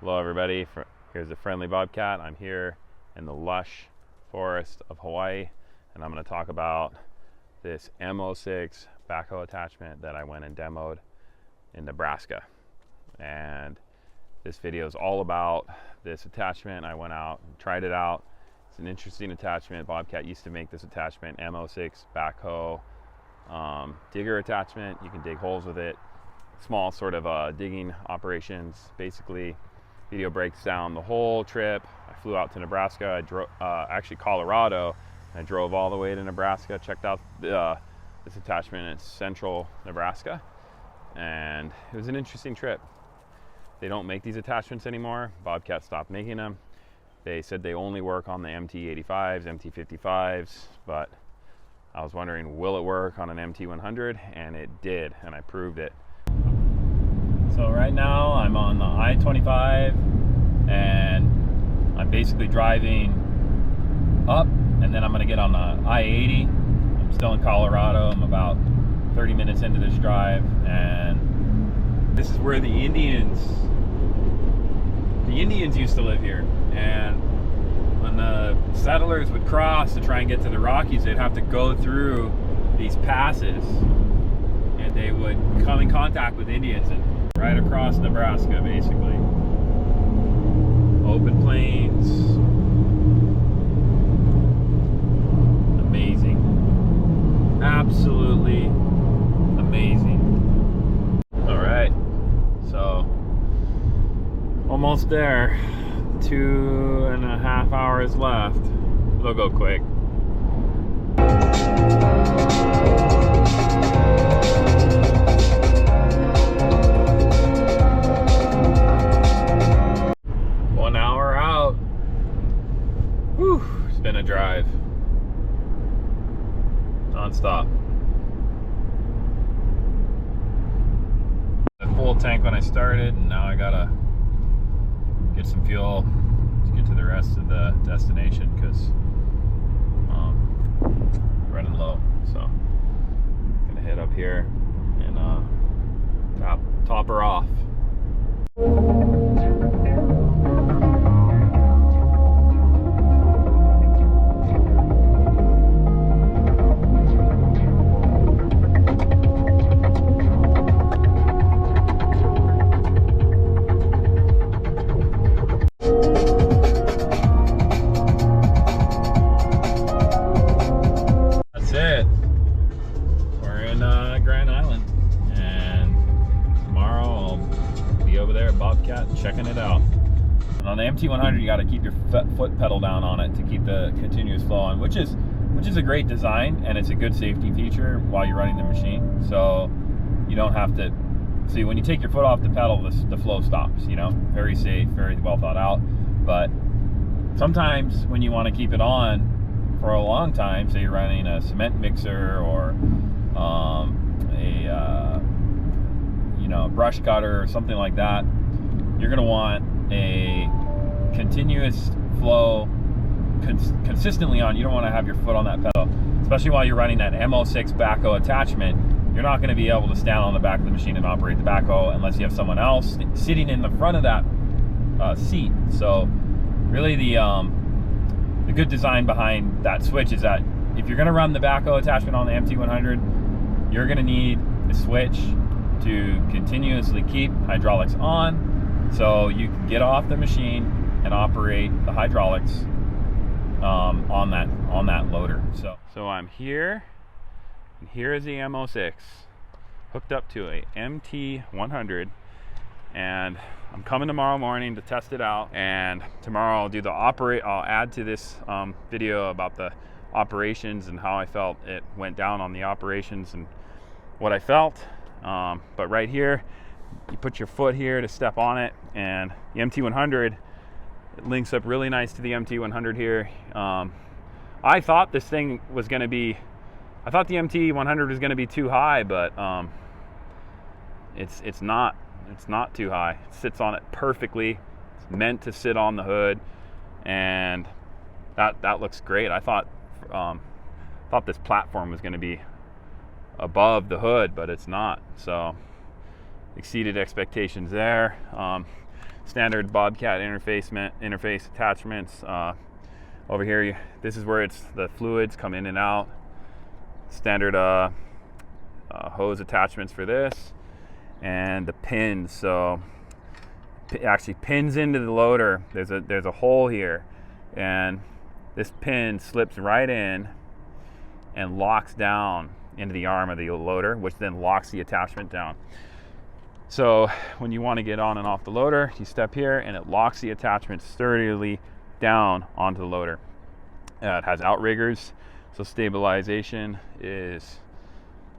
Hello everybody, here's the Friendly Bobcat. I'm here in the lush forest of Hawaii, and I'm going to talk about this M06 backhoe attachment that I went and demoed in Nebraska. And this video is all about this attachment. I went out and tried it out. It's an interesting attachment. Bobcat used to make this attachment, M06 Backhoe digger attachment. You can dig holes with it. Small sort of digging operations. Basically, video breaks down the whole trip. I flew out to Nebraska. I drove, actually Colorado. I drove all the way to Nebraska, checked out this attachment in central Nebraska, and it was an interesting trip. They don't make these attachments anymore. Bobcat stopped making them. They said they only work on the MT85s, MT55s, but I was wondering, will it work on an MT100? And it did, and I proved it. So right now I'm on the I-25, and I'm basically driving up, and then I'm going to get on the I-80. I'm still in Colorado. I'm about 30 minutes into this drive, and this is where the Indians used to live here. And when the settlers would cross to try and get to the Rockies, they'd have to go through these passes, and they would come in contact with Indians and right across Nebraska, basically. Open plains. Amazing. Absolutely amazing. All right, so almost there. 2.5 hours left. It'll go quick. It's been a drive, non-stop. A full tank when I started, and now I gotta get some fuel to get to the rest of the destination because running low. So I'm gonna head up here and top her off. Bobcat, checking it out. And on the MT100, you got to keep your foot pedal down on it to keep the continuous flow on, which is a great design, and it's a good safety feature while you're running the machine. So you don't have to see when you take your foot off the pedal, the flow stops. You know, very safe, very well thought out. But sometimes when you want to keep it on for a long time, say you're running a cement mixer or a brush cutter or something like that, you're going to want a continuous flow consistently on. You don't want to have your foot on that pedal, especially while you're running that M06 backhoe attachment. You're not going to be able to stand on the back of the machine and operate the backhoe unless you have someone else sitting in the front of that seat. So really the good design behind that switch is that if you're going to run the backhoe attachment on the MT100, you're going to need a switch to continuously keep hydraulics on, so you can get off the machine and operate the hydraulics on that loader. So I'm here, and here is the M06 hooked up to a MT100, and I'm coming tomorrow morning to test it out. And tomorrow I'll add to this video about the operations and how I felt it went down on the operations and what I felt. But right here, you put your foot here to step on it, and the MT100, it links up really nice to the MT100 here. I thought this thing was going to be, I thought the MT100 was going to be too high, but it's not too high. It sits on it perfectly. It's meant to sit on the hood, and that looks great. I thought this platform was going to be above the hood, but it's not. So exceeded expectations there. standard Bobcat interface attachments. Over here, this is where the fluids come in and out. Standard hose attachments for this, and the pins. So it actually pins into the loader. There's a hole here, and this pin slips right in and locks down into the arm of the loader, which then locks the attachment down. So when you want to get on and off the loader, you step here and it locks the attachment sturdily down onto the loader. It has outriggers, so stabilization is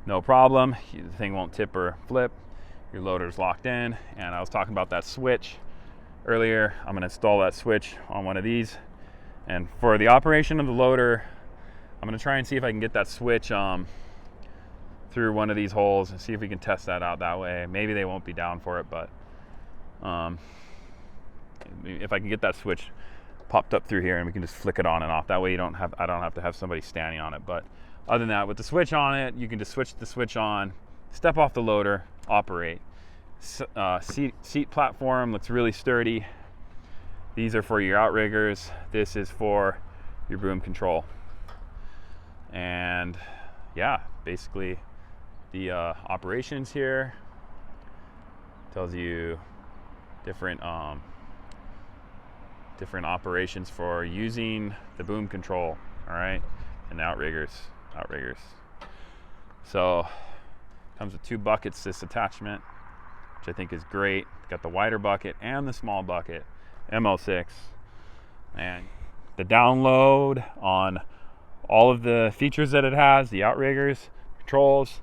no problem. The thing won't tip or flip. Your loader's locked in. And I was talking about that switch earlier. I'm going to install that switch on one of these. And for the operation of the loader, I'm going to try and see if I can get that switch through one of these holes and see if we can test that out that way. Maybe they won't be down for it, but if I can get that switch popped up through here and we can just flick it on and off. That way I don't have to have somebody standing on it. But other than that, with the switch on it, you can just switch the switch on, step off the loader, operate. Seat platform looks really sturdy. These are for your outriggers. This is for your boom control. And yeah, basically the operations here tells you different operations for using the boom control, all right, and outriggers. So comes with 2 buckets, this attachment, which I think is great. Got the wider bucket and the small bucket, M06, and the download on all of the features that it has, the outriggers, controls,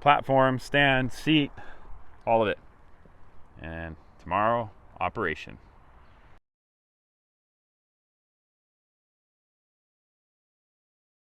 platform, stand, seat, all of it. And tomorrow, operation.